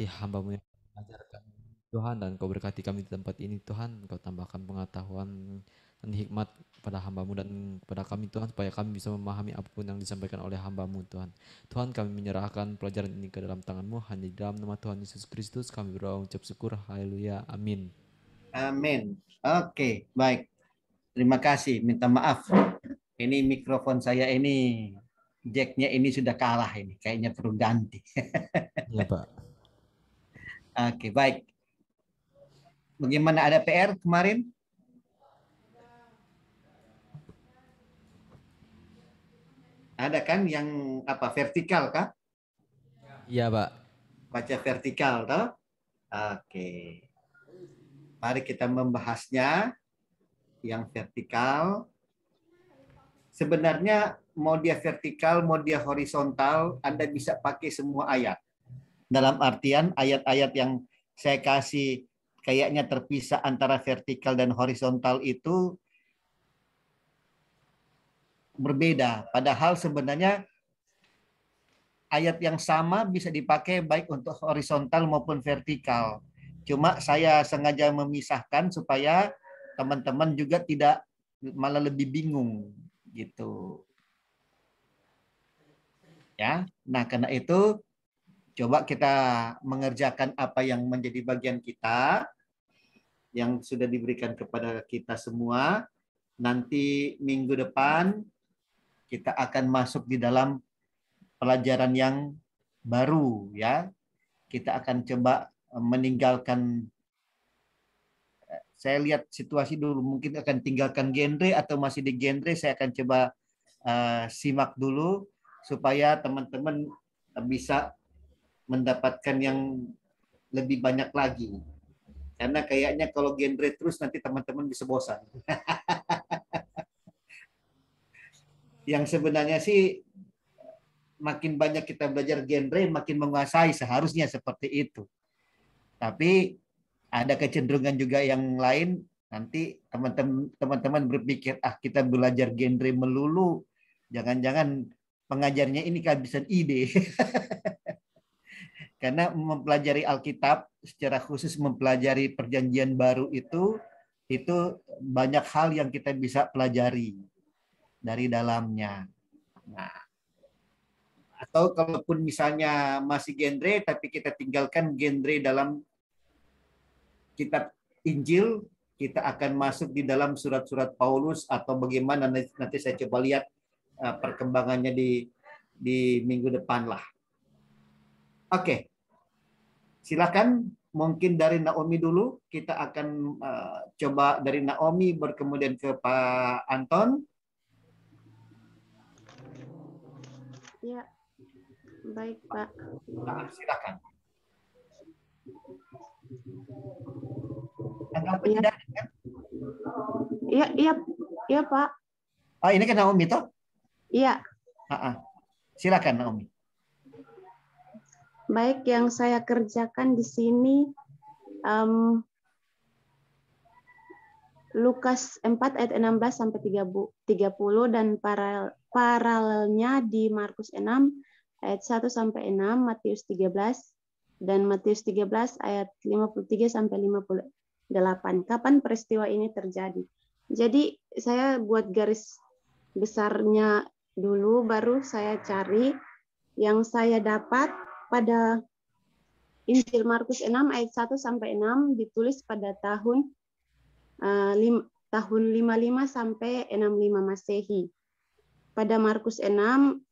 berkati hamba-Mu yang mengajarkan Tuhan, dan Kau berkati kami di tempat ini Tuhan. Kau tambahkan pengetahuan dan hikmat pada hamba-Mu dan kepada kami Tuhan, supaya kami bisa memahami apapun yang disampaikan oleh hamba-Mu Tuhan. Tuhan, kami menyerahkan pelajaran ini ke dalam tangan-Mu, hanya di dalam nama Tuhan Yesus Kristus kami berdoa ucap syukur. Haleluya. Amin. Amin. Oke, baik. Terima kasih. Minta maaf. Ini mikrofon saya ini jacknya ini sudah kalah ini. Kayaknya perlu ganti. Ya Pak. Oke, baik. Bagaimana, ada PR kemarin? Ada kan yang apa, vertikal kah? Iya Pak. Baca vertikal toh? Oke. Mari kita membahasnya yang vertikal. Sebenarnya mau dia vertikal, mau dia horizontal, Anda bisa pakai semua ayat. Dalam artian ayat-ayat yang saya kasih kayaknya terpisah antara vertikal dan horizontal itu berbeda. Padahal sebenarnya ayat yang sama bisa dipakai baik untuk horizontal maupun vertikal. Cuma saya sengaja memisahkan supaya teman-teman juga tidak malah lebih bingung gitu. Ya. Nah, karena itu coba kita mengerjakan apa yang menjadi bagian kita yang sudah diberikan kepada kita semua. Nanti minggu depan kita akan masuk di dalam pelajaran yang baru ya. Kita akan coba meninggalkan, saya lihat situasi dulu, mungkin akan tinggalkan genre atau masih di genre, saya akan coba simak dulu supaya teman-teman bisa mendapatkan yang lebih banyak lagi. Karena kayaknya kalau genre terus nanti teman-teman bisa bosan. Yang sebenarnya sih makin banyak kita belajar genre, makin menguasai, seharusnya seperti itu. Tapi ada kecenderungan juga yang lain, nanti teman-teman berpikir, kita belajar genre melulu, jangan-jangan pengajarnya ini kehabisan ide. Karena mempelajari Alkitab, secara khusus mempelajari perjanjian baru itu banyak hal yang kita bisa pelajari dari dalamnya. Nah, atau kalaupun misalnya masih genre, tapi kita tinggalkan genre dalam kitab Injil, kita akan masuk di dalam surat-surat Paulus atau bagaimana, nanti saya coba lihat perkembangannya di minggu depan lah. Oke, silakan. Mungkin dari Naomi dulu, kita akan coba dari Naomi berkemudian ke Pak Anton. Ya, baik Pak. Nah, silakan. Tanggapan Iya. tidak ada, kan? Iya Pak. Oh, ini kan Naomi toh? Iya. Silakan Naomi. Baik, yang saya kerjakan di sini Lukas 4 ayat 16 sampai 30 dan paralelnya di Markus 6 ayat 1 sampai 6, Matius 13 dan Matius 13 ayat 53 sampai 58. Kapan peristiwa ini terjadi? Jadi saya buat garis besarnya dulu, baru saya cari yang saya dapat pada Injil Markus 6 ayat 1 sampai 6 ditulis pada tahun 55 sampai 65 Masehi. Pada Markus 6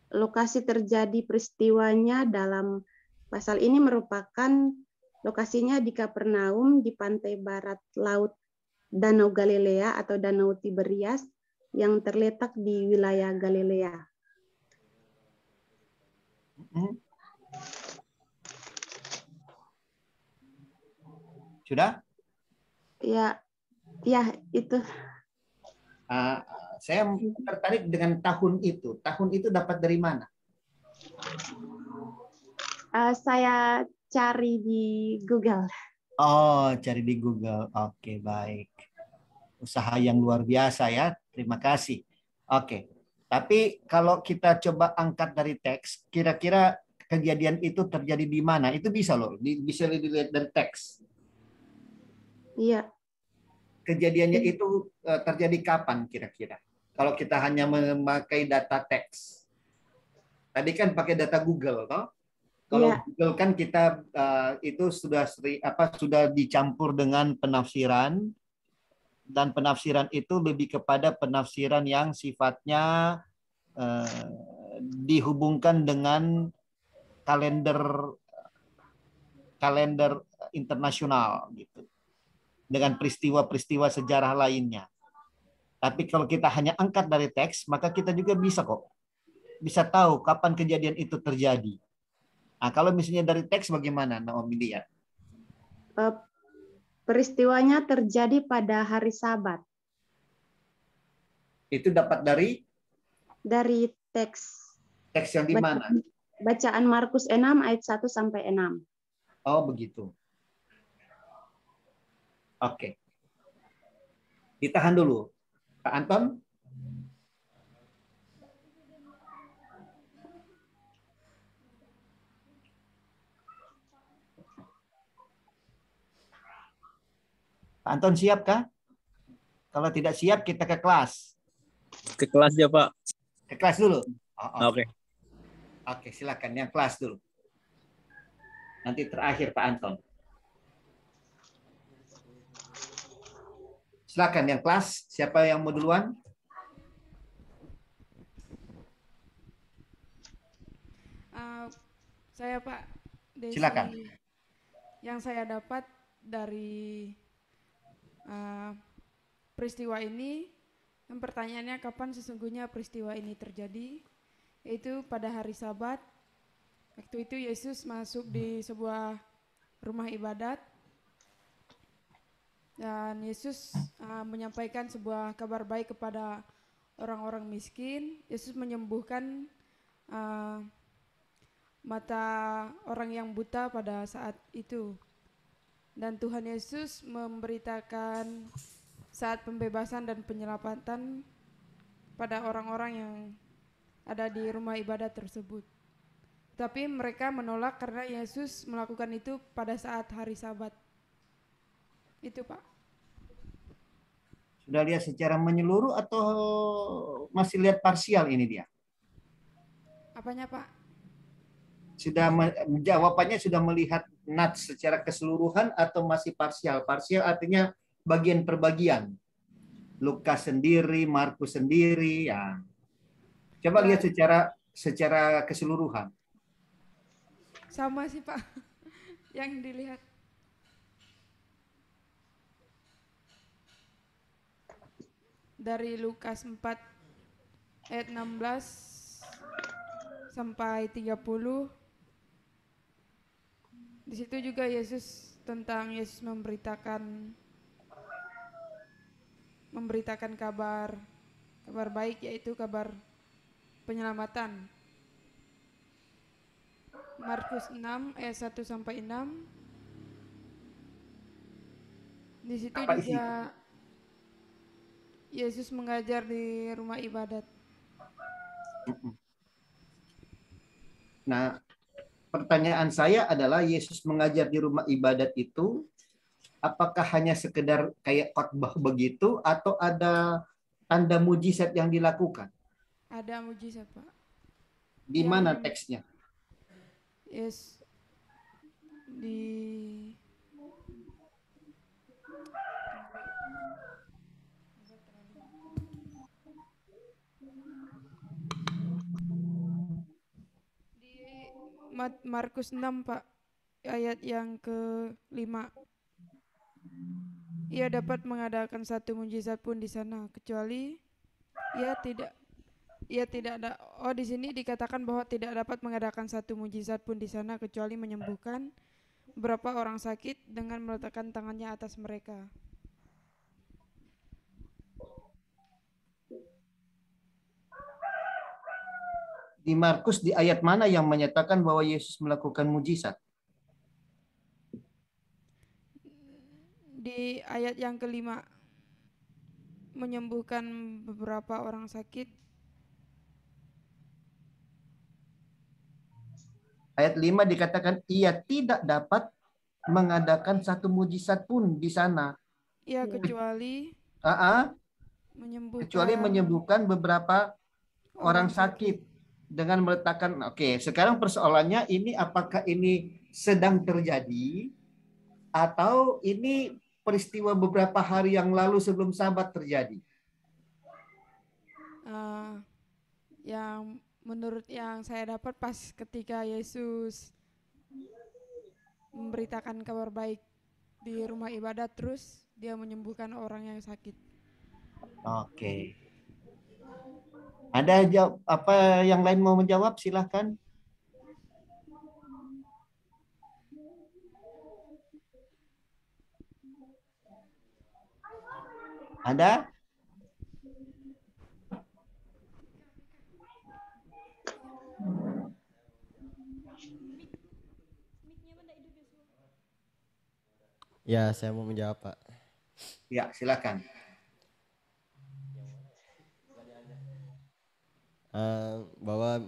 lokasi terjadi peristiwanya dalam pasal ini merupakan lokasinya di Kapernaum di pantai barat laut Danau Galilea atau Danau Tiberias yang terletak di wilayah Galilea. Sudah? Ya, itu. Saya tertarik dengan tahun itu. Tahun itu dapat dari mana? Saya cari di Google. Oh, cari di Google. Oke, baik. Usaha yang luar biasa ya. Terima kasih. Oke. Tapi kalau kita coba angkat dari teks, kira-kira kejadian itu terjadi di mana? Itu bisa loh, bisa dilihat dari teks. Iya. Kejadiannya itu terjadi kapan kira-kira? Kalau kita hanya memakai data teks. Tadi kan pakai data Google, toh? Kalau Iya. Google kan kita itu sudah dicampur dengan penafsiran, dan penafsiran itu lebih kepada penafsiran yang sifatnya dihubungkan dengan kalender kalender internasional gitu, dengan peristiwa-peristiwa sejarah lainnya. Tapi kalau kita hanya angkat dari teks, maka kita juga bisa tahu kapan kejadian itu terjadi. Nah, kalau misalnya dari teks bagaimana, Naomi lihat? Peristiwanya terjadi pada hari Sabat. Itu dapat Dari teks. Teks yang di mana? Bacaan Markus 6 ayat 1 sampai 6. Oh, begitu. Oke. Ditahan dulu. Pak Anton? Pak Anton siapkah? Kalau tidak siap, kita ke kelas. Ke kelas ya, Pak. Ke kelas dulu? Oke. Oke, silakan. Yang kelas dulu. Nanti terakhir Pak Anton. Silakan yang kelas. Siapa yang mau duluan? Saya Pak Desi. Silakan. Yang saya dapat dari peristiwa ini, yang pertanyaannya kapan sesungguhnya peristiwa ini terjadi, yaitu pada hari Sabat. Waktu itu Yesus masuk di sebuah rumah ibadat dan Yesus menyampaikan sebuah kabar baik kepada orang-orang miskin. Yesus menyembuhkan mata orang yang buta pada saat itu. Dan Tuhan Yesus memberitakan saat pembebasan dan penyelamatan pada orang-orang yang ada di rumah ibadat tersebut. Tapi mereka menolak karena Yesus melakukan itu pada saat hari Sabat. Itu Pak. Sudah lihat secara menyeluruh atau masih lihat parsial ini dia? Apanya Pak? Jawabannya sudah melihat nats secara keseluruhan atau masih parsial? Parsial artinya bagian per bagian. Lukas sendiri, Markus sendiri, ya. Coba lihat secara keseluruhan. Sama sih Pak. Yang dilihat. Dari Lukas 4 ayat 16 sampai 30. Di situ juga Yesus memberitakan kabar baik, yaitu kabar penyelamatan. Markus 6 ayat 1 sampai 6. Di situ Apa juga Yesus mengajar di rumah ibadat. Nah, pertanyaan saya adalah Yesus mengajar di rumah ibadat itu apakah hanya sekedar kayak khotbah begitu atau ada tanda mujizat yang dilakukan? Ada mujizat, Pak. Di mana teksnya? Yes. Di Markus 6, Pak, ayat yang ke-5. Ia dapat mengadakan satu mujizat pun di sana, kecuali ia tidak ada. Oh, di sini dikatakan bahwa tidak dapat mengadakan satu mujizat pun di sana kecuali menyembuhkan beberapa orang sakit dengan meletakkan tangannya atas mereka. Di Markus di ayat mana yang menyatakan bahwa Yesus melakukan mujizat? Di ayat yang ke-5, menyembuhkan beberapa orang sakit. Ayat 5 dikatakan ia tidak dapat mengadakan satu mujizat pun di sana. Ya, Iya. kecuali Kecuali menyembuhkan beberapa orang sakit dengan meletakkan. Oke, sekarang persoalannya ini apakah ini sedang terjadi atau ini peristiwa beberapa hari yang lalu sebelum Sabat terjadi? Yang menurut yang saya dapat pas ketika Yesus memberitakan kabar baik di rumah ibadat, terus dia menyembuhkan orang yang sakit. Oke. Ada apa yang lain mau menjawab? Silahkan. Ada? Ya, saya mau menjawab, Pak. Ya, silakan. Bahwa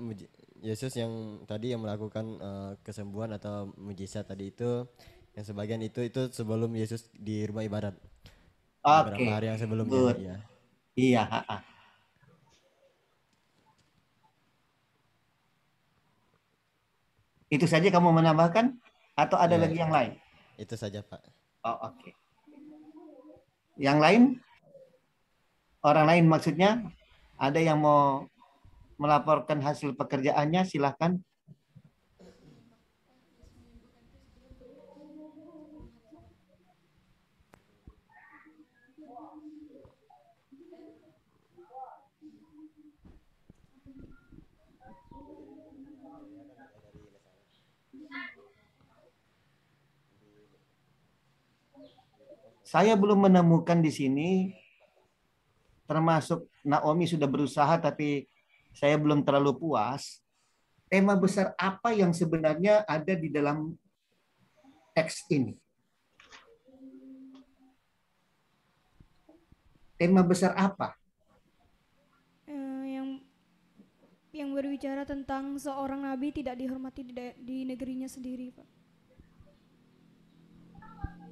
Yesus yang tadi yang melakukan kesembuhan atau mujizat tadi itu, yang sebagian itu sebelum Yesus di rumah ibadat. Oke. Beberapa hari yang sebelumnya. Good. Ya. Iya. Itu saja kamu menambahkan atau ada Ya, lagi yang lain? itu saja, Pak. Oh, oke. Yang lain? Orang lain maksudnya? Ada yang mau melaporkan hasil pekerjaannya? Silahkan. Saya belum menemukan di sini, termasuk Naomi sudah berusaha, tapi saya belum terlalu puas. Tema besar apa yang sebenarnya ada di dalam teks ini? Tema besar apa? Yang berbicara tentang seorang nabi tidak dihormati di negerinya sendiri, Pak.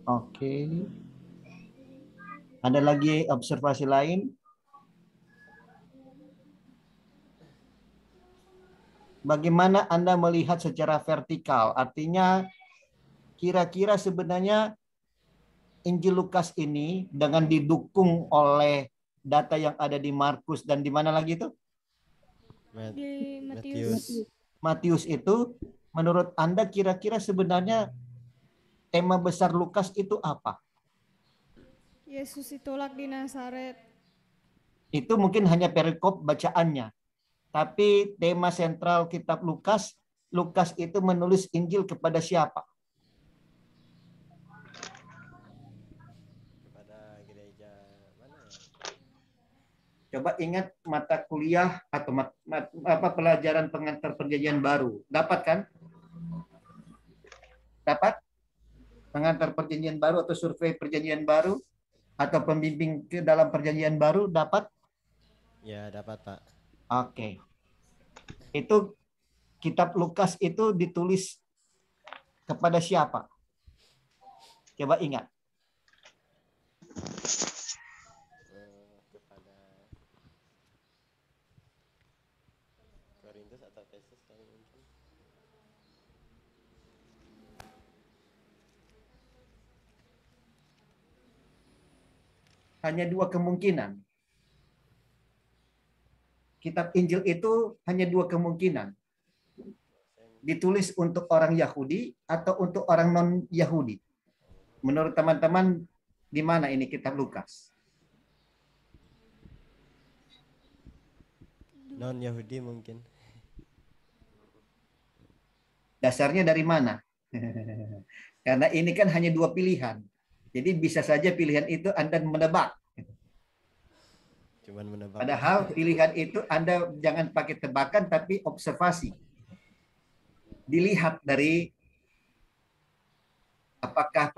Oke. Ada lagi observasi lain? Bagaimana Anda melihat secara vertikal? Artinya kira-kira sebenarnya Injil Lukas ini dengan didukung oleh data yang ada di Markus dan di mana lagi itu? Di Matius. Matius itu menurut Anda kira-kira sebenarnya tema besar Lukas itu apa? Yesus ditolak di Nazaret. Itu mungkin hanya perikop bacaannya. Tapi tema sentral kitab Lukas, Lukas itu menulis Injil kepada siapa? Kepada gereja mana ya? Coba ingat mata kuliah atau apa pelajaran pengantar perjanjian baru. Dapat kan? Dapat? Pengantar perjanjian baru atau survei perjanjian baru? Atau pembimbing ke dalam perjanjian baru dapat? Ya, dapat, Pak. Oke. Itu kitab Lukas itu ditulis kepada siapa? Coba ingat. Kepada Korintus atau Efesus mungkin. Hanya dua kemungkinan. Kitab Injil itu hanya dua kemungkinan. Ditulis untuk orang Yahudi atau untuk orang non-Yahudi. Menurut teman-teman, di mana ini kitab Lukas? Non-Yahudi mungkin. Dasarnya dari mana? Karena ini kan hanya dua pilihan. Jadi bisa saja pilihan itu Anda menebak. Cuman menebak. Padahal pilihan itu Anda jangan pakai tebakan tapi observasi. Dilihat dari apakah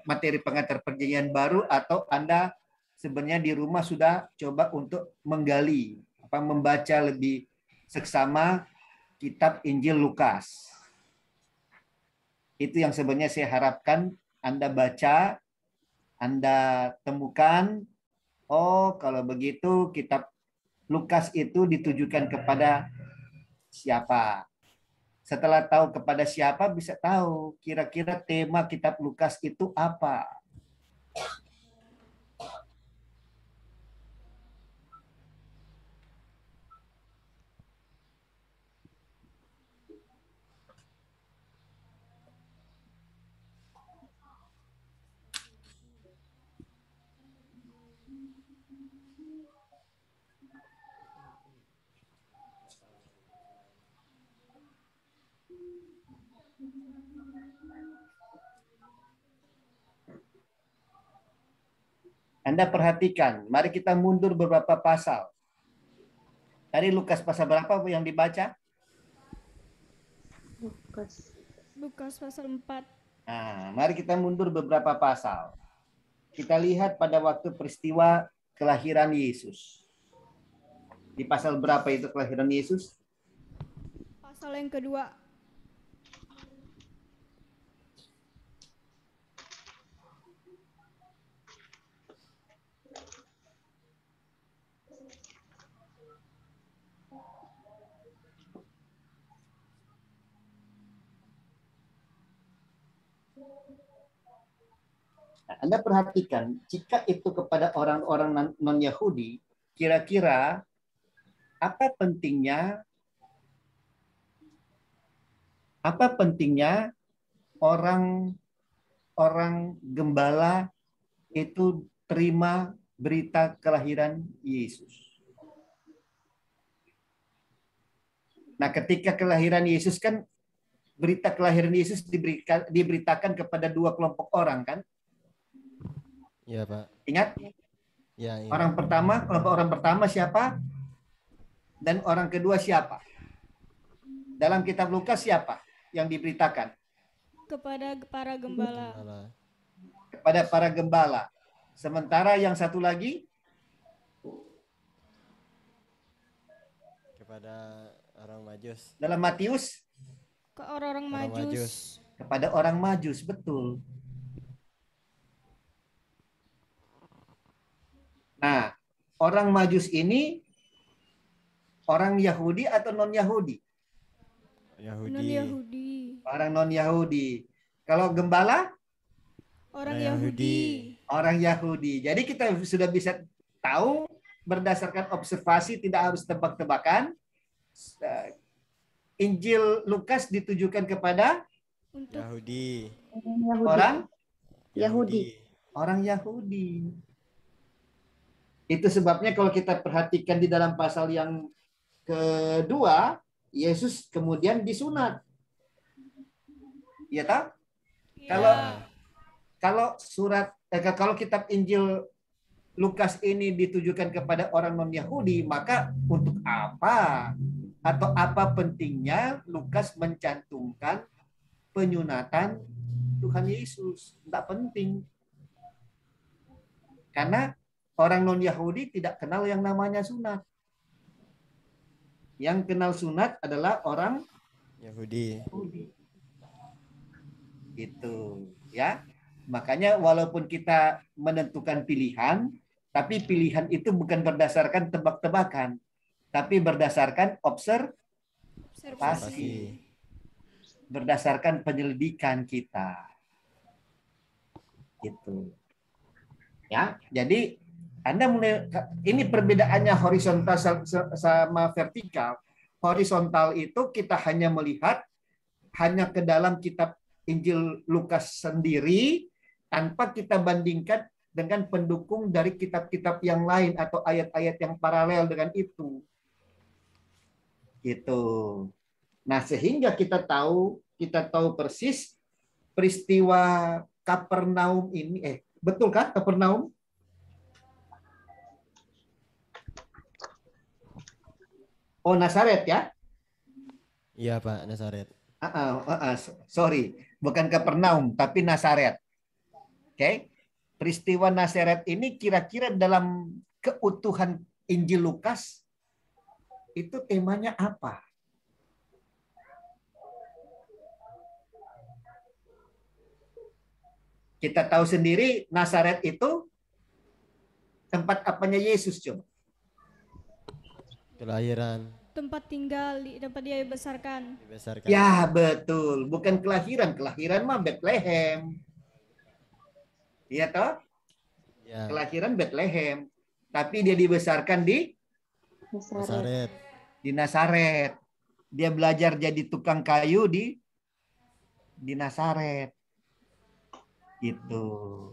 materi pengantar perjanjian baru atau Anda sebenarnya di rumah sudah coba untuk membaca lebih seksama kitab Injil Lukas. Itu yang sebenarnya saya harapkan Anda baca, Anda temukan, oh kalau begitu kitab Lukas itu ditujukan kepada siapa. Setelah tahu kepada siapa, bisa tahu kira-kira tema kitab Lukas itu apa. Anda perhatikan, mari kita mundur beberapa pasal. Tadi Lukas pasal berapa yang dibaca? Lukas. Lukas pasal 4. Nah, mari kita mundur beberapa pasal. Kita lihat pada waktu peristiwa kelahiran Yesus. Di pasal berapa itu kelahiran Yesus? Pasal yang kedua. Nah, Anda perhatikan, jika itu kepada orang-orang non-Yahudi, kira-kira apa pentingnya orang gembala itu terima berita kelahiran Yesus. Nah, ketika kelahiran Yesus kan berita kelahiran Yesus diberitakan kepada dua kelompok orang kan? Iya, Pak. Ingat? Ya, ingat. Kelompok orang pertama siapa? Dan orang kedua siapa? Dalam kitab Lukas siapa yang diberitakan? Kepada para gembala. Kepada para gembala. Sementara yang satu lagi Kepada orang Majus. dalam Matius Ke orang-orang Majus. kepada orang Majus, betul. Nah, orang Majus ini orang Yahudi atau non-Yahudi? Yahudi. Non-Yahudi. Orang non-Yahudi. Kalau gembala? Orang Nah, Yahudi. Orang Yahudi. Jadi kita sudah bisa tahu berdasarkan observasi, tidak harus tebak-tebakan. Injil Lukas ditujukan kepada Untuk Yahudi. orang Yahudi. orang Yahudi. Itu sebabnya kalau kita perhatikan di dalam pasal yang kedua, Yesus kemudian disunat. Iya tak? Ya. Kalau kitab Injil Lukas ini ditujukan kepada orang non-Yahudi, maka untuk apa atau apa pentingnya Lukas mencantumkan penyunatan Tuhan Yesus? Tidak penting. Karena orang non-Yahudi tidak kenal yang namanya sunat. Yang kenal sunat adalah orang Yahudi. Yahudi. Gitu, ya. Makanya walaupun kita menentukan pilihan, tapi pilihan itu bukan berdasarkan tebak-tebakan, tapi berdasarkan observasi, berdasarkan penyelidikan kita. Gitu. Ya, jadi Anda mulai, ini perbedaannya horizontal sama vertikal. Horizontal itu kita hanya melihat hanya ke dalam kitab Injil Lukas sendiri tanpa kita bandingkan dengan pendukung dari kitab-kitab yang lain atau ayat-ayat yang paralel dengan itu. Gitu. Nah, sehingga kita tahu persis peristiwa Kapernaum ini, betul kan Kapernaum? Oh, Nazaret ya? Iya, Pak, Nazaret. Sorry, bukan Kapernaum, tapi Nazaret. Oke, peristiwa Nazaret ini kira-kira dalam keutuhan Injil Lukas itu temanya apa? Kita tahu sendiri Nazaret itu tempat apanya Yesus, coba. Kelahiran, Tempat tinggal, tempat dia dibesarkan. dibesarkan. Ya, betul. Bukan kelahiran. Kelahiran mah Bethlehem. Iya toh? Ya, Kelahiran Bethlehem. Tapi dia dibesarkan di Nazaret. Nazaret. Nazaret. Dia belajar jadi tukang kayu di Nazaret. Gitu,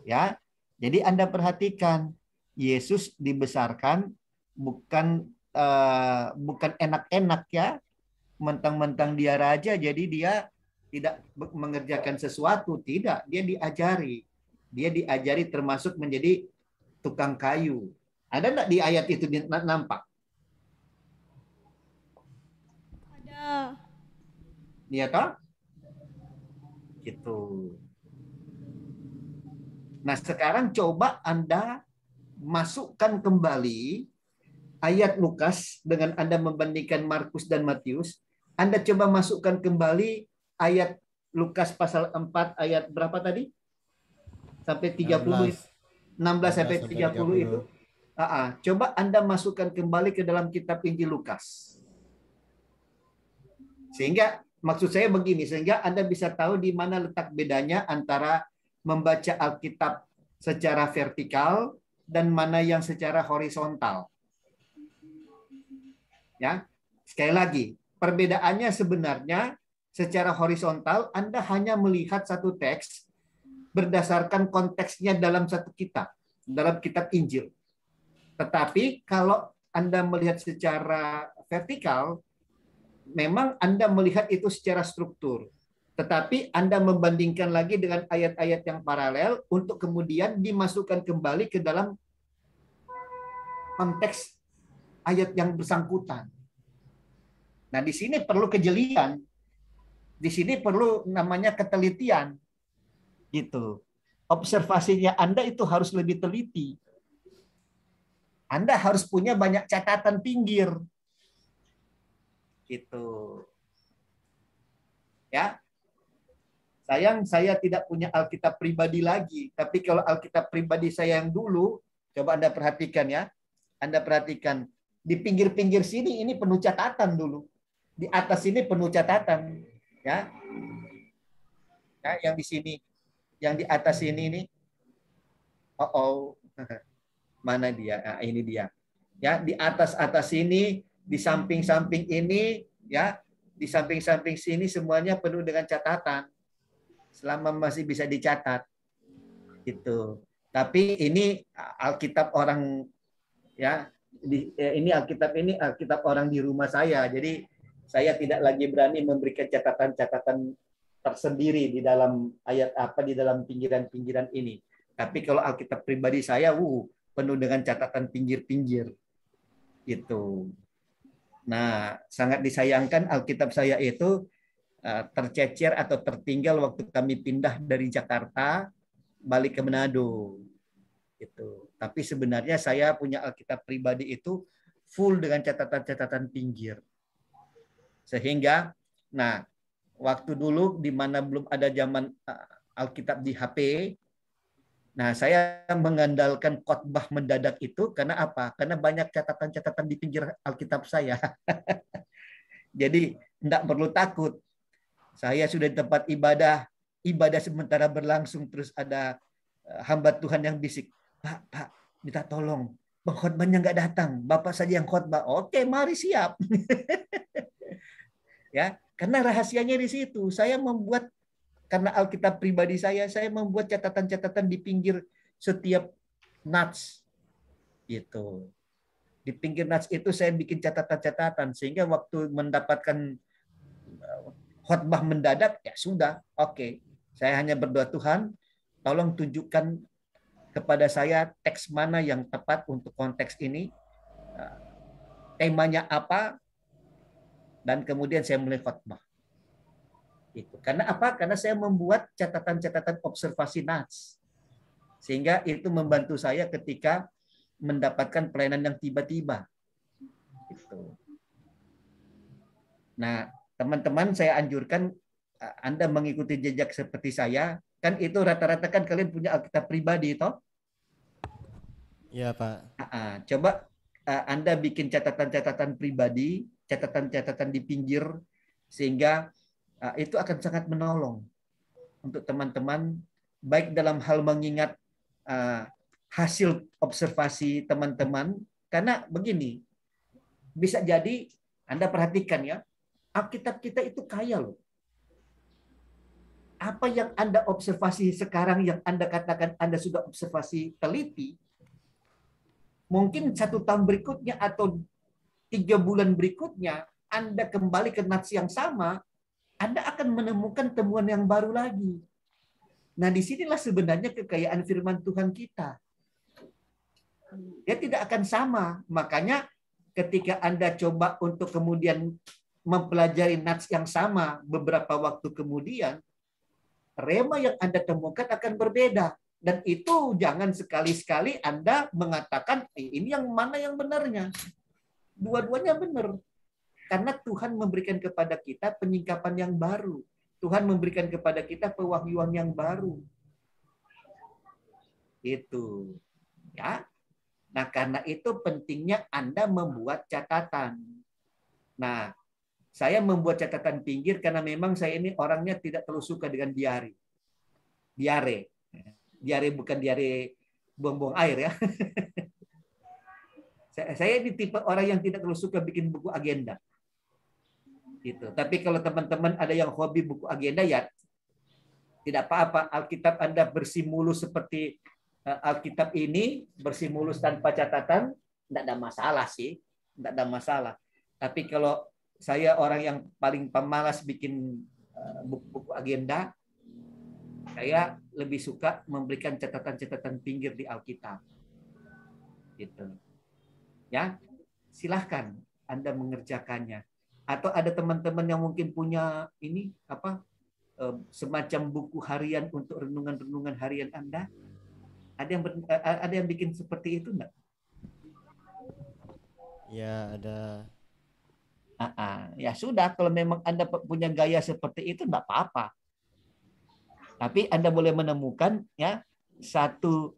ya. Jadi Anda perhatikan, Yesus dibesarkan bukan bukan enak-enak ya, mentang-mentang dia raja jadi dia tidak mengerjakan sesuatu, tidak, dia diajari termasuk menjadi tukang kayu. Ada enggak di ayat itu nampak? Ada. Iya toh? Gitu. Nah, sekarang coba Anda masukkan kembali ayat Lukas dengan Anda membandingkan Markus dan Matius. Anda coba masukkan kembali ayat Lukas pasal 4 ayat berapa tadi? Sampai 30. 16 sampai 30 itu. Coba Anda masukkan kembali ke dalam kitab Injil Lukas. Sehingga maksud saya begini, sehingga Anda bisa tahu di mana letak bedanya antara membaca Alkitab secara vertikal dan mana yang secara horizontal. Ya, sekali lagi, perbedaannya sebenarnya secara horizontal Anda hanya melihat satu teks berdasarkan konteksnya dalam satu kitab, dalam kitab Injil. Tetapi kalau Anda melihat secara vertikal, memang Anda melihat itu secara struktur. Tetapi Anda membandingkan lagi dengan ayat-ayat yang paralel untuk kemudian dimasukkan kembali ke dalam konteks ayat yang bersangkutan. Nah, di sini perlu kejelian. Di sini perlu namanya ketelitian. Gitu. Observasinya Anda itu harus lebih teliti. Anda harus punya banyak catatan pinggir. Gitu. Ya. Sayang saya tidak punya Alkitab pribadi lagi. Tapi kalau Alkitab pribadi saya yang dulu, coba Anda perhatikan ya. Anda perhatikan. Di pinggir-pinggir sini ini penuh catatan dulu. Di atas sini penuh catatan. Ya. Ya, yang di sini. Yang di atas ini. Mana dia? Nah, ini dia. Ya, di atas-atas ini, di samping-samping ini, ya, di samping-samping sini semuanya penuh dengan catatan. Selama masih bisa dicatat. Gitu. Tapi ini Alkitab orang ya, ini Alkitab orang di rumah saya. Jadi saya tidak lagi berani memberikan catatan-catatan tersendiri di dalam ayat di dalam pinggiran-pinggiran ini. Tapi kalau Alkitab pribadi saya, penuh dengan catatan pinggir-pinggir. Gitu. Nah, sangat disayangkan Alkitab saya itu tercecer atau tertinggal waktu kami pindah dari Jakarta balik ke Manado. Gitu. Tapi sebenarnya saya punya Alkitab pribadi itu full dengan catatan-catatan pinggir. Sehingga, nah, waktu dulu di mana belum ada zaman Alkitab di HP, nah saya mengandalkan khotbah mendadak itu karena apa? Karena banyak catatan-catatan di pinggir Alkitab saya. Jadi tidak perlu takut. Saya sudah di tempat ibadah sementara berlangsung terus ada hamba Tuhan yang bisik, Pak, minta tolong, pengkhotbahnya nggak datang, Bapak saja yang khotbah. Oke, mari siap. Ya, karena rahasianya di situ. Saya membuat karena Alkitab pribadi saya membuat catatan-catatan di pinggir setiap nats, gitu. Di pinggir nats itu saya bikin catatan-catatan sehingga waktu mendapatkan khotbah mendadak, ya sudah, oke. Saya hanya berdoa, Tuhan, tolong tunjukkan kepada saya teks mana yang tepat untuk konteks ini, temanya apa, dan kemudian saya mulai khotbah. Itu. Karena apa? Karena saya membuat catatan-catatan observasi nats. Sehingga itu membantu saya ketika mendapatkan pelayanan yang tiba-tiba. Gitu. Nah, teman-teman, saya anjurkan Anda mengikuti jejak seperti saya. Kan itu rata-rata kan kalian punya Alkitab pribadi toh? Iya, Pak. Coba Anda bikin catatan-catatan pribadi, catatan-catatan di pinggir, sehingga itu akan sangat menolong untuk teman-teman, baik dalam hal mengingat hasil observasi teman-teman. Karena begini, bisa jadi Anda perhatikan ya, Alkitab kita itu kaya loh. Apa yang Anda observasi sekarang, yang Anda katakan Anda sudah observasi teliti, mungkin 1 tahun berikutnya atau 3 bulan berikutnya, Anda kembali ke nats yang sama, Anda akan menemukan temuan yang baru lagi. Nah, disinilah sebenarnya kekayaan firman Tuhan kita. Dia tidak akan sama. Makanya ketika Anda coba untuk kemudian mempelajari nats yang sama beberapa waktu kemudian, rema yang Anda temukan akan berbeda. Dan itu jangan sekali-sekali Anda mengatakan, ini yang mana yang benarnya. Dua-duanya benar. Karena Tuhan memberikan kepada kita penyingkapan yang baru. Tuhan memberikan kepada kita pewahyuan yang baru. Itu. Ya. Nah, karena itu pentingnya Anda membuat catatan. Nah, saya membuat catatan pinggir karena memang saya ini orangnya tidak terlalu suka dengan diare. Diare bukan diare buang-buang air ya. Saya ini tipe orang yang tidak terlalu suka bikin buku agenda. Gitu. Tapi kalau teman-teman ada yang hobi buku agenda ya tidak apa-apa. Alkitab Anda bersih mulus seperti Alkitab ini, bersih mulus tanpa catatan, tidak ada masalah sih. Tidak ada masalah. Tapi kalau saya orang yang paling pemalas bikin buku-buku agenda, saya lebih suka memberikan catatan-catatan pinggir di Alkitab. Gitu. Ya, silahkan Anda mengerjakannya. Atau ada teman-teman yang mungkin punya ini semacam buku harian untuk renungan-renungan harian Anda. Ada yang bikin seperti itu enggak? Ya, ada. Ya sudah, kalau memang Anda punya gaya seperti itu enggak apa-apa. Tapi Anda boleh menemukan ya satu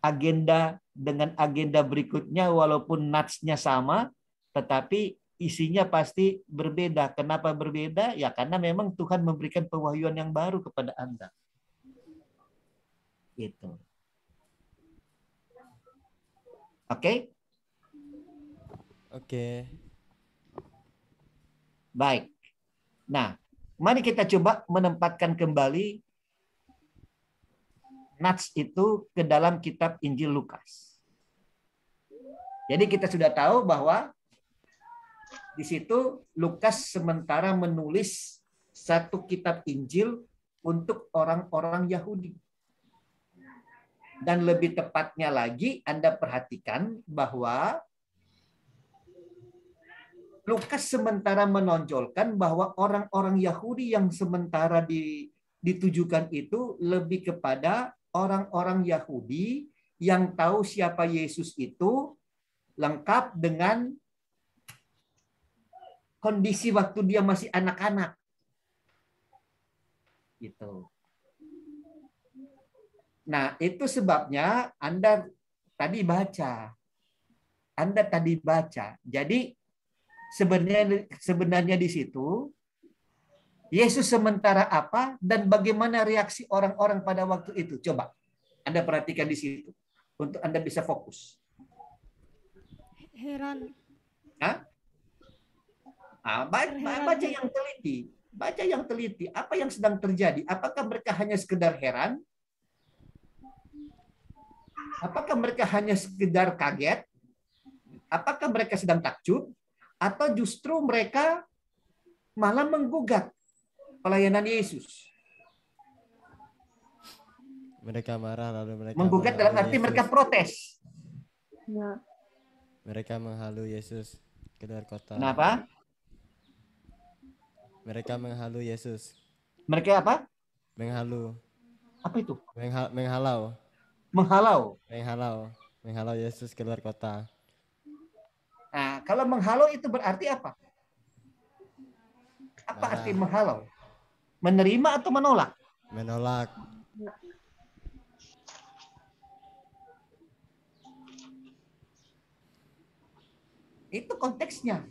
agenda dengan agenda berikutnya walaupun nats-nya sama, tetapi isinya pasti berbeda. Kenapa berbeda? Ya karena memang Tuhan memberikan pewahyuan yang baru kepada Anda. Gitu. Oke? Oke. Baik. Nah, mari kita coba menempatkan kembali nats itu ke dalam kitab Injil Lukas. Jadi kita sudah tahu bahwa di situ Lukas sementara menulis satu kitab Injil untuk orang-orang Yahudi. Dan lebih tepatnya lagi Anda perhatikan bahwa Lukas sementara menonjolkan bahwa orang-orang Yahudi yang sementara ditujukan itu lebih kepada orang-orang Yahudi yang tahu siapa Yesus itu lengkap dengan kondisi waktu dia masih anak-anak. Gitu. Nah, itu sebabnya Anda tadi baca. Jadi sebenarnya di situ Yesus sementara apa dan bagaimana reaksi orang-orang pada waktu itu? Coba Anda perhatikan di situ untuk Anda bisa fokus. Heran. Hah? Baca yang teliti. Baca yang teliti. Apa yang sedang terjadi? Apakah mereka hanya sekedar heran? Apakah mereka hanya sekedar kaget? Apakah mereka sedang takjub? Atau justru mereka malah menggugat pelayanan Yesus? Mereka marah lalu mereka menggugat dalam arti Yesus. Mereka protes. Ya. Mereka menghalu Yesus keluar kota. Kenapa? Mereka menghalu Yesus. Mereka apa? Menghalu. Apa itu? Menghalau. Menghalau Yesus keluar kota. Nah, kalau menghalau itu berarti apa? Apa Marah. arti menghalau? Menerima atau menolak? Menolak. Itu konteksnya.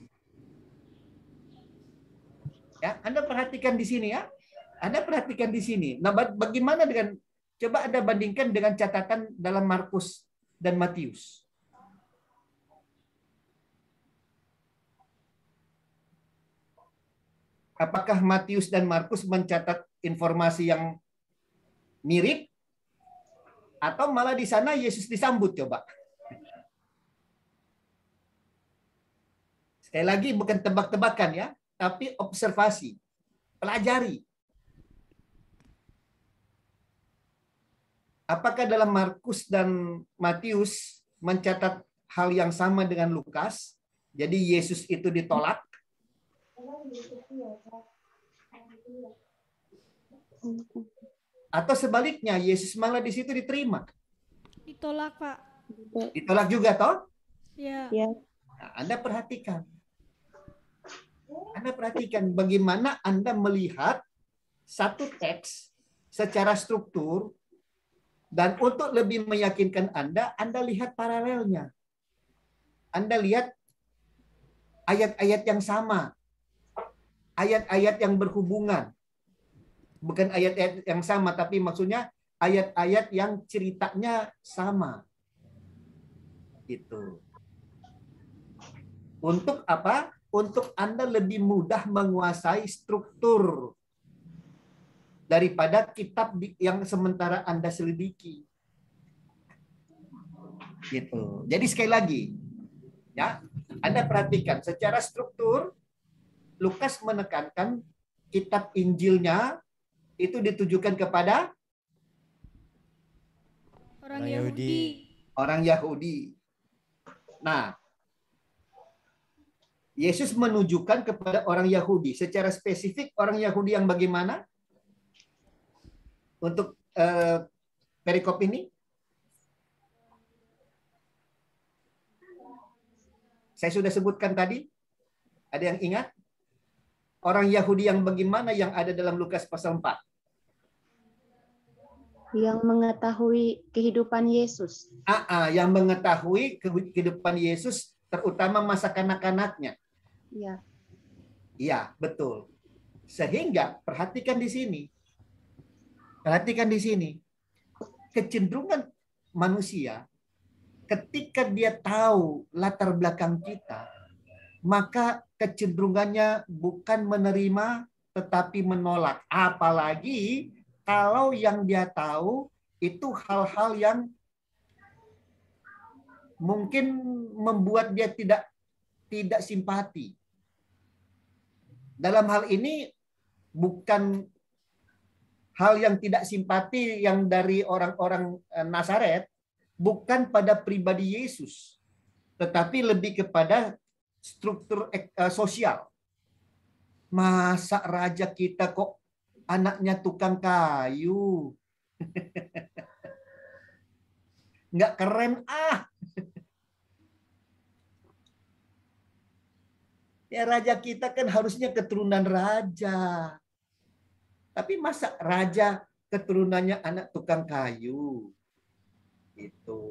Ya, Anda perhatikan di sini ya. Anda perhatikan di sini. Nah, bagaimana dengan, coba Anda bandingkan dengan catatan dalam Markus dan Matius. Apakah Matius dan Markus mencatat informasi yang mirip? Atau malah di sana Yesus disambut, coba. Sekali lagi bukan tebak-tebakan ya, tapi observasi. Pelajari. Apakah dalam Markus dan Matius mencatat hal yang sama dengan Lukas? Jadi Yesus itu ditolak? Atau sebaliknya, Yesus malah di situ diterima? Ditolak, Pak. Ditolak juga, toh? Ya. Ya. Nah, Anda perhatikan. Anda perhatikan bagaimana Anda melihat satu teks secara struktur, dan untuk lebih meyakinkan Anda lihat paralelnya. Anda lihat ayat-ayat yang sama. Ayat-ayat yang berhubungan. Bukan ayat-ayat yang sama, tapi maksudnya ayat-ayat yang ceritanya sama. Gitu. Untuk apa? Untuk Anda lebih mudah menguasai struktur daripada kitab yang sementara Anda selidiki. Gitu. Jadi sekali lagi, ya, Anda perhatikan secara struktur Lukas menekankan kitab Injilnya itu ditujukan kepada Orang Yahudi. orang Yahudi. Nah, Yesus menunjukkan kepada orang Yahudi. Secara spesifik orang Yahudi yang bagaimana? Untuk perikop ini? Saya sudah sebutkan tadi. Ada yang ingat? Orang Yahudi yang bagaimana yang ada dalam Lukas pasal 4? Yang mengetahui kehidupan Yesus. Yang mengetahui kehidupan Yesus, terutama masa kanak-kanaknya. Ya. Iya, betul. Sehingga perhatikan di sini. Perhatikan di sini. Kecenderungan manusia ketika dia tahu latar belakang kita, maka kecenderungannya bukan menerima tetapi menolak. Apalagi kalau yang dia tahu itu hal-hal yang mungkin membuat dia tidak simpati. Dalam hal ini bukan hal yang tidak simpati yang dari orang-orang Nazaret, bukan pada pribadi Yesus, tetapi lebih kepada struktur sosial. Masa raja kita kok anaknya tukang kayu? Nggak keren ah. Ya raja kita kan harusnya keturunan raja. Tapi masa raja keturunannya anak tukang kayu? Itu.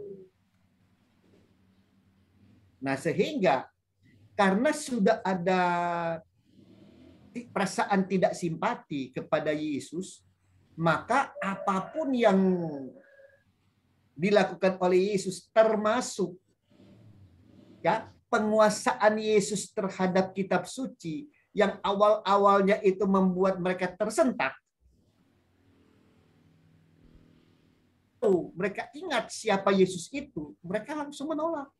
Nah, sehingga karena sudah ada perasaan tidak simpati kepada Yesus, maka apapun yang dilakukan oleh Yesus termasuk ya penguasaan Yesus terhadap kitab suci yang awal-awalnya itu membuat mereka tersentak. Mereka ingat siapa Yesus itu, mereka langsung menolak.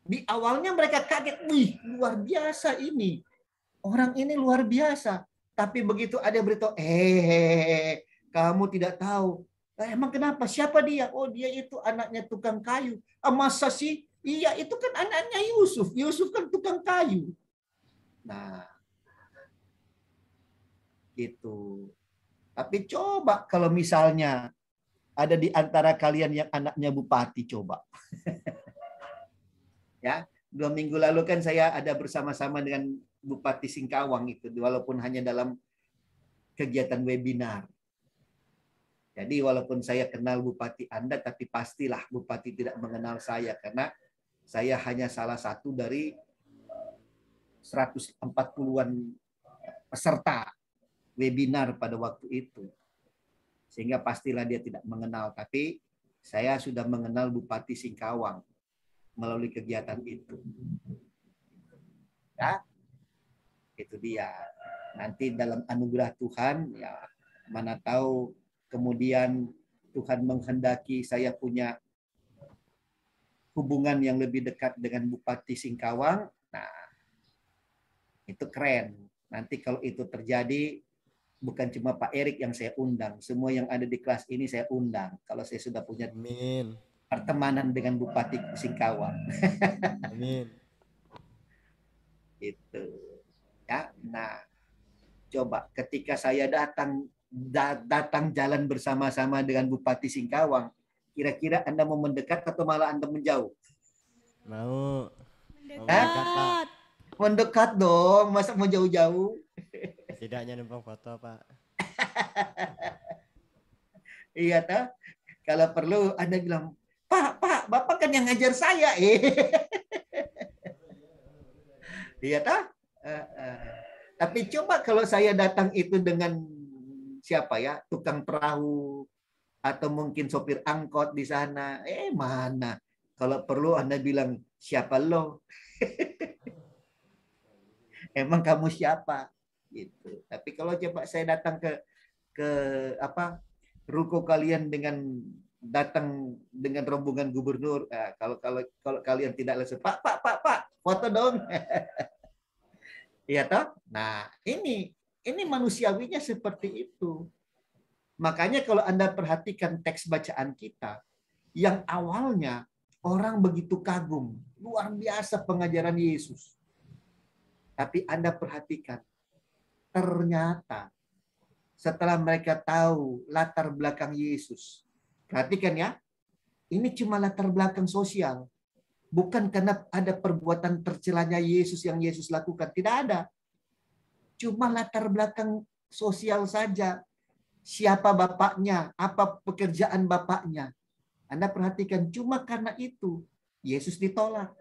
Di awalnya mereka kaget, wih luar biasa ini. Orang ini luar biasa. Tapi begitu ada berita, kamu tidak tahu. Emang kenapa? Siapa dia? Oh dia itu anaknya tukang kayu. Masa sih? Iya itu kan anaknya Yusuf. Yusuf kan tukang kayu. Nah, gitu. Tapi coba kalau misalnya ada di antara kalian yang anaknya bupati, coba. Ya, 2 minggu lalu kan saya ada bersama-sama dengan Bupati Singkawang itu, walaupun hanya dalam kegiatan webinar. Jadi walaupun saya kenal bupati Anda, tapi pastilah bupati tidak mengenal saya karena Saya hanya salah satu dari 140-an peserta webinar pada waktu itu. Sehingga pastilah dia tidak mengenal. Tapi saya sudah mengenal Bupati Singkawang melalui kegiatan itu. Ya, itu dia. Nanti dalam anugerah Tuhan, ya mana tahu kemudian Tuhan menghendaki saya punya hubungan yang lebih dekat dengan Bupati Singkawang. Nah, itu keren. Nanti kalau itu terjadi, bukan cuma Pak Erik yang saya undang, semua yang ada di kelas ini saya undang. Kalau saya sudah punya Amin. pertemanan dengan Bupati Singkawang. Amin. Itu. Ya, nah, coba ketika saya datang jalan bersama-sama dengan Bupati Singkawang, kira-kira Anda mau mendekat atau malah Anda menjauh? Mau. Mendekat. Mendekat dong, masa mau jauh-jauh? Setidaknya numpang foto, Pak. Iya toh? Kalau perlu Anda bilang, Pak, Bapak kan yang ngajar saya. Iya toh? Tapi coba kalau saya datang itu dengan siapa ya? Tukang perahu atau mungkin sopir angkot di sana. Mana? Kalau perlu Anda bilang, siapa lo? Emang kamu siapa? Gitu. Tapi kalau coba saya datang ke ruko kalian dengan datang dengan rombongan gubernur, kalau kalian tidak langsung Pak, foto dong. Iya toh? Nah, ini manusiawinya seperti itu. Makanya kalau Anda perhatikan teks bacaan kita, yang awalnya orang begitu kagum, luar biasa pengajaran Yesus. Tapi Anda perhatikan, ternyata setelah mereka tahu latar belakang Yesus, perhatikan ya, ini cuma latar belakang sosial. Bukan karena ada perbuatan tercelanya Yesus yang Yesus lakukan. Tidak ada. Cuma latar belakang sosial saja. Siapa bapaknya, apa pekerjaan bapaknya. Anda perhatikan, cuma karena itu Yesus ditolak.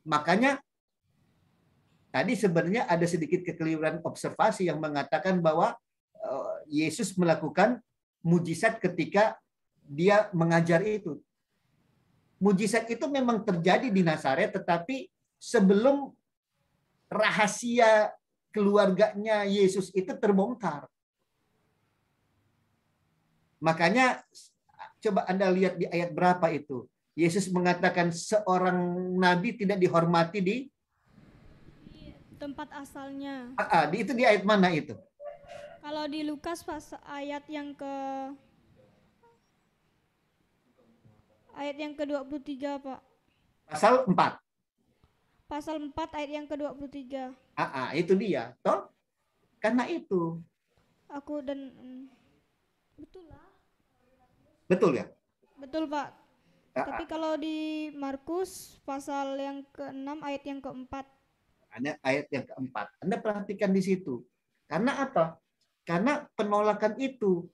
Makanya tadi sebenarnya ada sedikit kekeliruan observasi yang mengatakan bahwa Yesus melakukan mujizat ketika dia mengajar itu. Mujizat itu memang terjadi di Nazaret, tetapi sebelum rahasia keluarganya Yesus itu terbongkar. Makanya coba Anda lihat di ayat berapa itu. Yesus mengatakan seorang nabi tidak dihormati di Tempat asalnya. Itu di ayat mana itu? Kalau di Lukas pas ayat yang ke-23, Pak. Pasal 4. Pasal 4 ayat yang ke-23. Itu dia. Toh? Karena itu. Betul lah. Betul ya? Betul, Pak. Tapi kalau di Markus pasal yang ke-6 ayat yang ke-4. Ayat yang ke-4. Anda perhatikan di situ. Karena apa? Karena penolakan itu.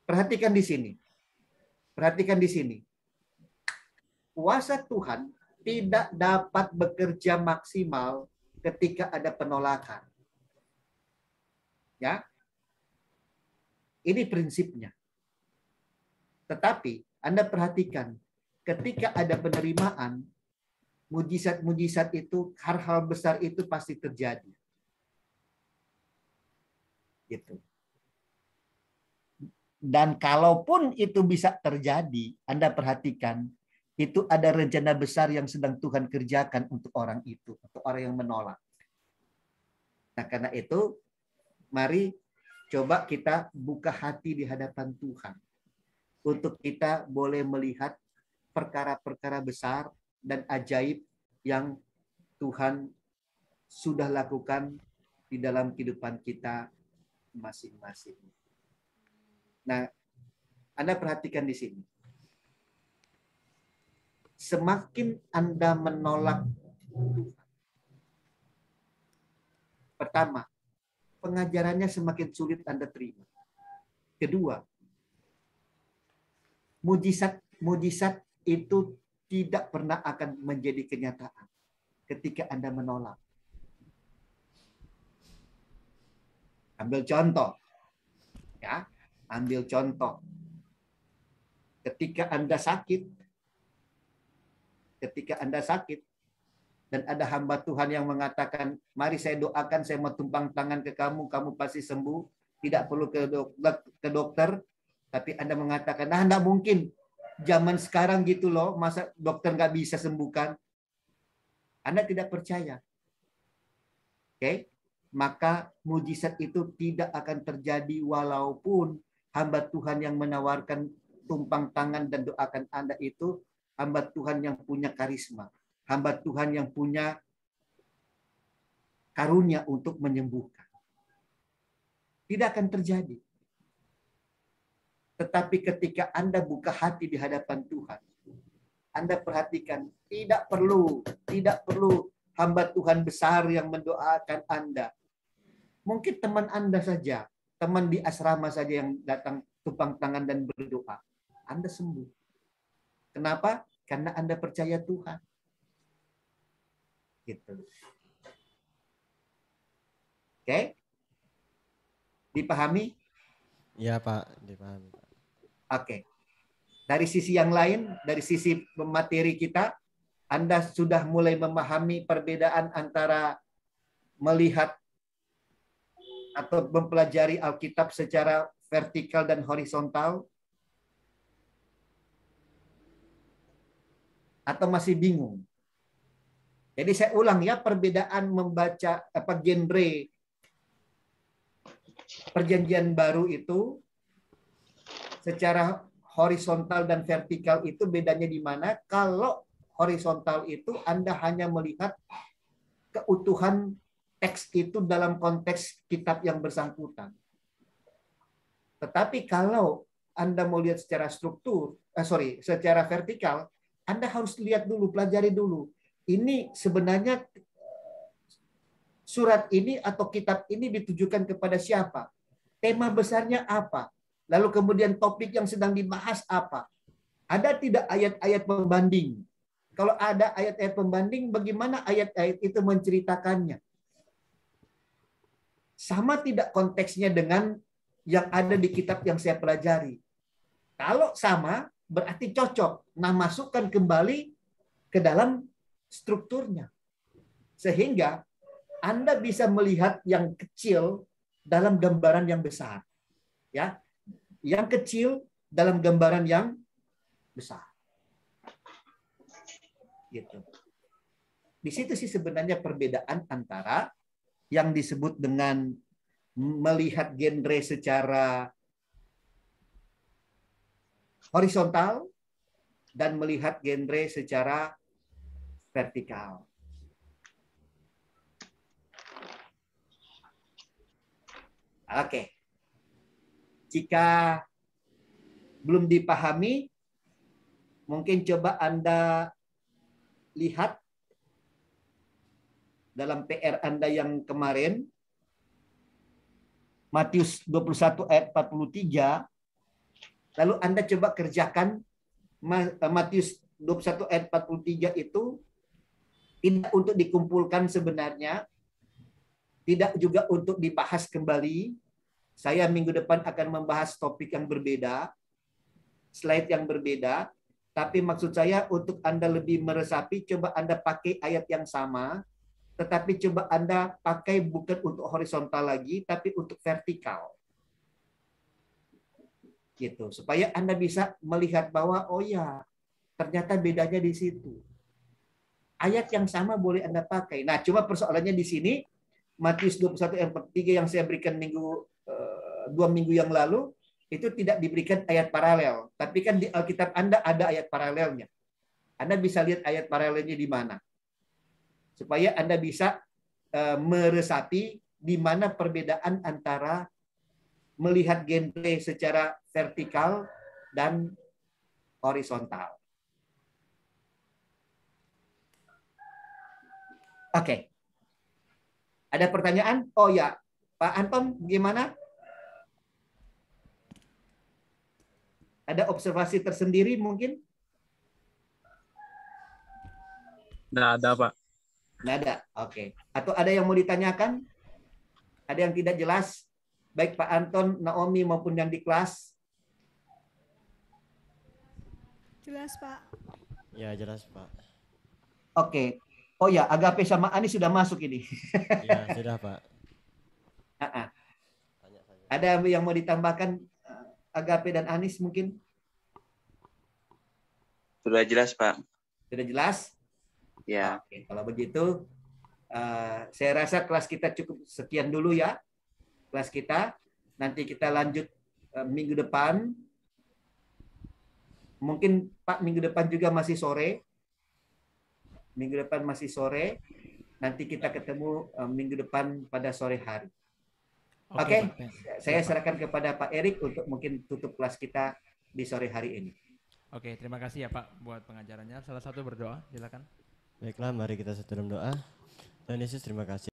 Perhatikan di sini. Perhatikan di sini. Kuasa Tuhan tidak dapat bekerja maksimal ketika ada penolakan. Ya. Ini prinsipnya. Tetapi Anda perhatikan, ketika ada penerimaan, mujizat-mujizat itu, hal-hal besar itu pasti terjadi. Gitu. Dan kalaupun itu bisa terjadi, Anda perhatikan, itu ada rencana besar yang sedang Tuhan kerjakan untuk orang itu, untuk orang yang menolak. Nah, karena itu, mari coba kita buka hati di hadapan Tuhan. Untuk kita boleh melihat perkara-perkara besar dan ajaib yang Tuhan sudah lakukan di dalam kehidupan kita masing-masing. Nah, Anda perhatikan di sini. Semakin Anda menolak Tuhan, pertama, pengajarannya semakin sulit Anda terima. Kedua, mujizat itu tidak pernah akan menjadi kenyataan ketika Anda menolak. Ambil contoh. Ya, ambil contoh. Ketika Anda sakit dan ada hamba Tuhan yang mengatakan, mari saya doakan, saya mau tumpang tangan ke kamu, kamu pasti sembuh, tidak perlu ke dokter, tapi Anda mengatakan, nah enggak mungkin, zaman sekarang gitu loh, masa dokter nggak bisa sembuhkan. Anda tidak percaya. Oke? Maka mujizat itu tidak akan terjadi walaupun hamba Tuhan yang menawarkan tumpang tangan dan doakan Anda itu hamba Tuhan yang punya karisma, hamba Tuhan yang punya karunia untuk menyembuhkan. Tidak akan terjadi. Tetapi ketika Anda buka hati di hadapan Tuhan, Anda perhatikan, tidak perlu hamba Tuhan besar yang mendoakan Anda. Mungkin teman Anda saja, teman di asrama saja yang datang tumpang tangan dan berdoa. Anda sembuh. Kenapa? Karena Anda percaya Tuhan. Gitu. Oke? Dipahami? Iya Pak, dipahami Pak. Oke. Dari sisi yang lain, dari sisi materi kita, Anda sudah mulai memahami perbedaan antara melihat atau mempelajari Alkitab secara vertikal dan horizontal? Atau masih bingung? Jadi saya ulang ya, perbedaan membaca genre Perjanjian Baru itu secara horizontal dan vertikal itu bedanya di mana? Kalau horizontal itu Anda hanya melihat keutuhan teks itu dalam konteks kitab yang bersangkutan. Tetapi kalau Anda mau lihat secara secara vertikal, Anda harus lihat dulu, pelajari dulu. Ini sebenarnya surat ini atau kitab ini ditujukan kepada siapa? Tema besarnya apa? Lalu kemudian topik yang sedang dibahas apa? Ada tidak ayat-ayat pembanding? Kalau ada ayat-ayat pembanding, bagaimana ayat-ayat itu menceritakannya? Sama tidak konteksnya dengan yang ada di kitab yang saya pelajari? Kalau sama, berarti cocok. Nah, masukkan kembali ke dalam strukturnya. Sehingga Anda bisa melihat yang kecil dalam gambaran yang besar. Ya, yang kecil dalam gambaran yang besar. Gitu. Di situ sih sebenarnya perbedaan antara yang disebut dengan melihat genre secara horizontal dan melihat genre secara vertikal. Oke. Jika belum dipahami, mungkin coba Anda lihat dalam PR Anda yang kemarin, Matius 21 ayat 43, lalu Anda coba kerjakan Matius 21 ayat 43 itu tidak untuk dikumpulkan sebenarnya, tidak juga untuk dibahas kembali. Saya minggu depan akan membahas topik yang berbeda, slide yang berbeda, tapi maksud saya untuk Anda lebih meresapi, coba Anda pakai ayat yang sama, tetapi coba Anda pakai bukan untuk horizontal lagi, tapi untuk vertikal. Gitu, supaya Anda bisa melihat bahwa, oh ya, ternyata bedanya di situ. Ayat yang sama boleh Anda pakai. Nah, cuma persoalannya di sini, Matius 21 ayat 43 yang saya berikan 2 minggu yang lalu, itu tidak diberikan ayat paralel. Tapi kan di Alkitab Anda ada ayat paralelnya. Anda bisa lihat ayat paralelnya di mana. Supaya Anda bisa meresapi di mana perbedaan antara melihat genre secara vertikal dan horizontal. Oke. Ada pertanyaan? Oh ya, Pak Anton, gimana? Ada observasi tersendiri mungkin? Nggak ada, Pak. Nggak ada. Oke. Atau ada yang mau ditanyakan? Ada yang tidak jelas? Baik Pak Anton, Naomi maupun yang di kelas. Jelas, Pak. Ya jelas Pak. Oke. Oh ya, Agape sama Anis sudah masuk ini. Ya sudah Pak. Ada yang mau ditambahkan Agape dan Anis mungkin? Sudah jelas, Pak. Sudah jelas? Ya. Oke, kalau begitu saya rasa kelas kita cukup sekian dulu ya. Kelas kita. Nanti kita lanjut minggu depan. Mungkin Pak minggu depan juga masih sore. Minggu depan masih sore. Nanti kita ketemu minggu depan pada sore hari. Oke, saya serahkan kepada Pak Erik untuk mungkin tutup kelas kita di sore hari ini. Oke, terima kasih ya Pak buat pengajarannya. Salah satu berdoa, silakan. Baiklah, mari kita satu dalam doa. Tuhan Yesus, terima kasih.